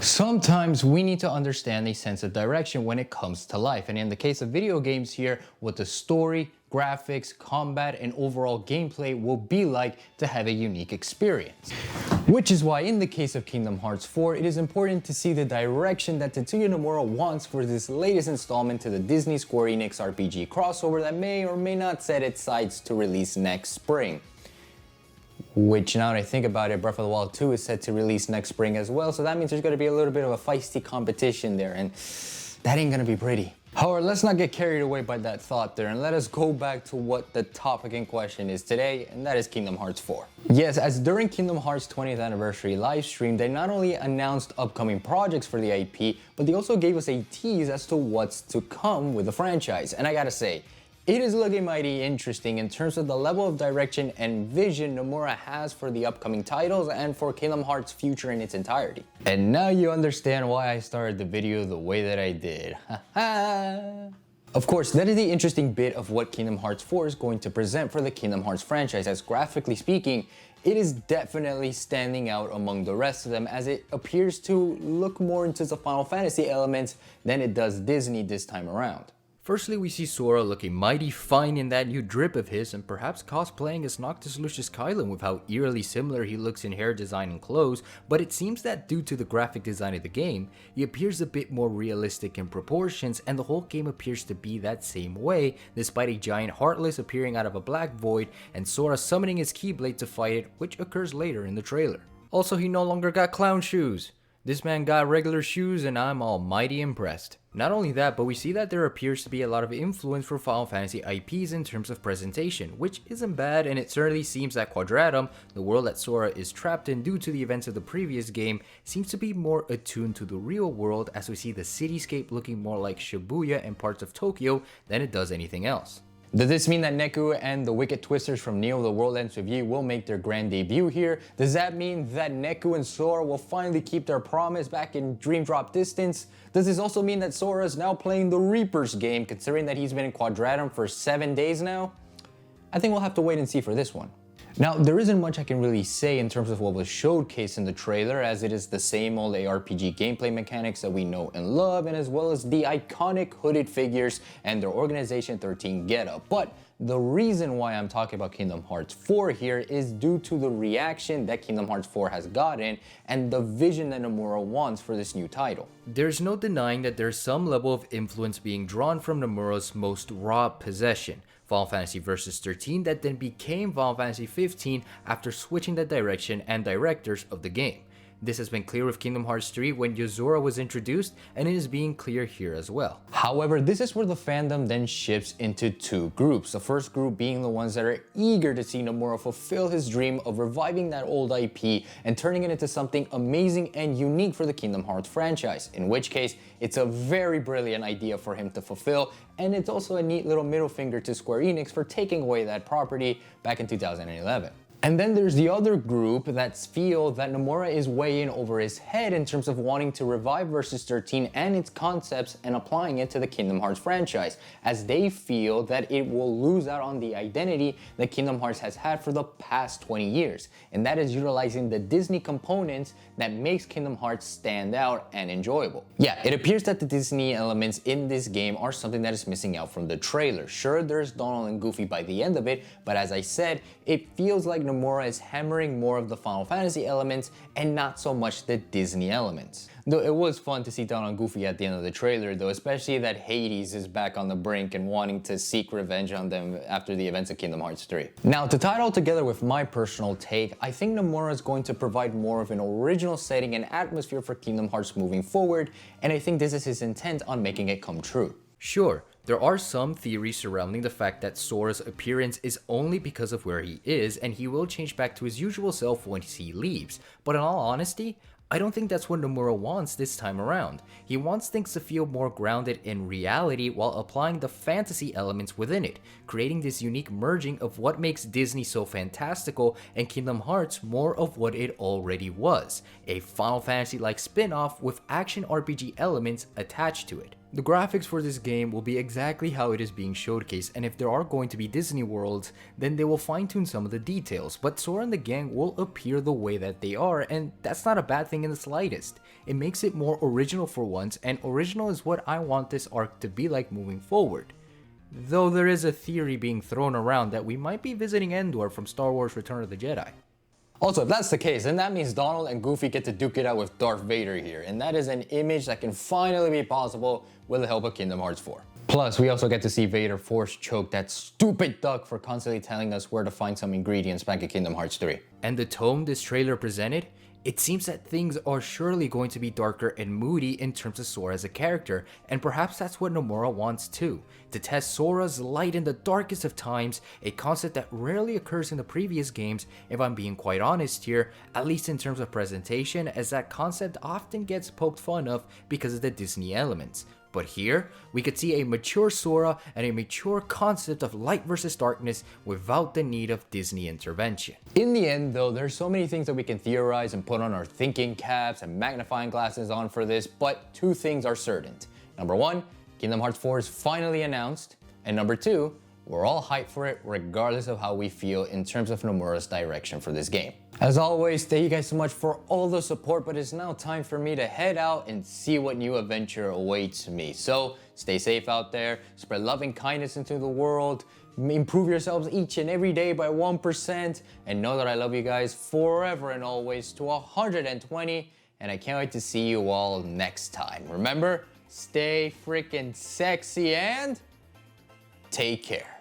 Sometimes we need to understand a sense of direction when it comes to life, and in the case of video games here, what the story, graphics, combat, and overall gameplay will be like to have a unique experience. Which is why in the case of Kingdom Hearts 4, it is important to see the direction that Tetsuya Nomura wants for this latest installment to the Disney Square Enix RPG crossover that may or may not set its sights to release next spring. Which, now that I think about it, Breath of the Wild 2 is set to release next spring as well, so that means there's going to be a little bit of a feisty competition there, and that ain't going to be pretty. However, let's not get carried away by that thought there, and let us go back to what the topic in question is today, and that is Kingdom Hearts 4. Yes, as during Kingdom Hearts 20th anniversary livestream, they not only announced upcoming projects for the IP, but they also gave us a tease as to what's to come with the franchise, and I gotta say, it is looking mighty interesting in terms of the level of direction and vision Nomura has for the upcoming titles and for Kingdom Hearts' future in its entirety. And now you understand why I started the video the way that I did. Of course, that is the interesting bit of what Kingdom Hearts 4 is going to present for the Kingdom Hearts franchise, as graphically speaking, it is definitely standing out among the rest of them, as it appears to look more into the Final Fantasy elements than it does Disney this time around. Firstly, we see Sora looking mighty fine in that new drip of his, and perhaps cosplaying as Noctis Lucius Kylan with how eerily similar he looks in hair design and clothes, but it seems that due to the graphic design of the game, he appears a bit more realistic in proportions, and the whole game appears to be that same way, despite a giant Heartless appearing out of a black void and Sora summoning his Keyblade to fight it, which occurs later in the trailer. Also, he no longer got clown shoes. This man got regular shoes, and I'm almighty impressed. Not only that, but we see that there appears to be a lot of influence for Final Fantasy IPs in terms of presentation, which isn't bad, and it certainly seems that Quadratum, the world that Sora is trapped in due to the events of the previous game, seems to be more attuned to the real world, as we see the cityscape looking more like Shibuya and parts of Tokyo than it does anything else. Does this mean that Neku and the Wicked Twisters from Neo The World Ends With You will make their grand debut here? Does that mean that Neku and Sora will finally keep their promise back in Dream Drop Distance? Does this also mean that Sora is now playing the Reaper's game, considering that he's been in Quadratum for 7 days now? I think we'll have to wait and see for this one. Now, there isn't much I can really say in terms of what was showcased in the trailer, as it is the same old ARPG gameplay mechanics that we know and love, and as well as the iconic hooded figures and their Organization 13 getup. But the reason why I'm talking about Kingdom Hearts 4 here is due to the reaction that Kingdom Hearts 4 has gotten and the vision that Nomura wants for this new title. There's no denying that there's some level of influence being drawn from Nomura's most raw possession, Final Fantasy Versus 13, that then became Final Fantasy 15 after switching the direction and directors of the game. This has been clear with Kingdom Hearts 3 when Yozora was introduced, and it is being clear here as well. However, this is where the fandom then shifts into two groups. The first group being the ones that are eager to see Nomura fulfill his dream of reviving that old IP and turning it into something amazing and unique for the Kingdom Hearts franchise, in which case it's a very brilliant idea for him to fulfill, and it's also a neat little middle finger to Square Enix for taking away that property back in 2011. And then there's the other group that feel that Nomura is way in over his head in terms of wanting to revive Versus 13 and its concepts and applying it to the Kingdom Hearts franchise, as they feel that it will lose out on the identity that Kingdom Hearts has had for the past 20 years, and that is utilizing the Disney components that makes Kingdom Hearts stand out and enjoyable. Yeah, it appears that the Disney elements in this game are something that is missing out from the trailer. Sure, there's Donald and Goofy by the end of it, but as I said, it feels like Nomura is hammering more of the Final Fantasy elements and not so much the Disney elements. Though it was fun to see Donald and Goofy at the end of the trailer though, especially that Hades is back on the brink and wanting to seek revenge on them after the events of Kingdom Hearts 3. Now, to tie it all together with my personal take, I think Nomura is going to provide more of an original setting and atmosphere for Kingdom Hearts moving forward, and I think this is his intent on making it come true. Sure, there are some theories surrounding the fact that Sora's appearance is only because of where he is, and he will change back to his usual self once he leaves, but in all honesty, I don't think that's what Nomura wants this time around. He wants things to feel more grounded in reality while applying the fantasy elements within it, creating this unique merging of what makes Disney so fantastical and Kingdom Hearts more of what it already was, a Final Fantasy-like spin-off with action RPG elements attached to it. The graphics for this game will be exactly how it is being showcased, and if there are going to be Disney worlds, then they will fine-tune some of the details, but Sora and the gang will appear the way that they are, and that's not a bad thing anything in the slightest. It makes it more original for once, and original is what I want this arc to be like moving forward. Though there is a theory being thrown around that we might be visiting Endor from Star Wars Return of the Jedi. Also, if that's the case, then that means Donald and Goofy get to duke it out with Darth Vader here, and that is an image that can finally be possible with the help of Kingdom Hearts 4. Plus, we also get to see Vader force choke that stupid duck for constantly telling us where to find some ingredients back in Kingdom Hearts 3. And the tone this trailer presented? It seems that things are surely going to be darker and moody in terms of Sora as a character, and perhaps that's what Nomura wants too, to test Sora's light in the darkest of times, a concept that rarely occurs in the previous games if I'm being quite honest here, at least in terms of presentation, as that concept often gets poked fun of because of the Disney elements. But here, we could see a mature Sora and a mature concept of light versus darkness without the need of Disney intervention. In the end though, there's so many things that we can theorize and put on our thinking caps and magnifying glasses on for this, but two things are certain. Number one, Kingdom Hearts 4 is finally announced, and number two, we're all hyped for it regardless of how we feel in terms of Nomura's direction for this game. As always, thank you guys so much for all the support, but it's now time for me to head out and see what new adventure awaits me. So stay safe out there, spread love and kindness into the world, improve yourselves each and every day by 1%, and know that I love you guys forever and always to 120, and I can't wait to see you all next time. Remember, stay freaking sexy and take care.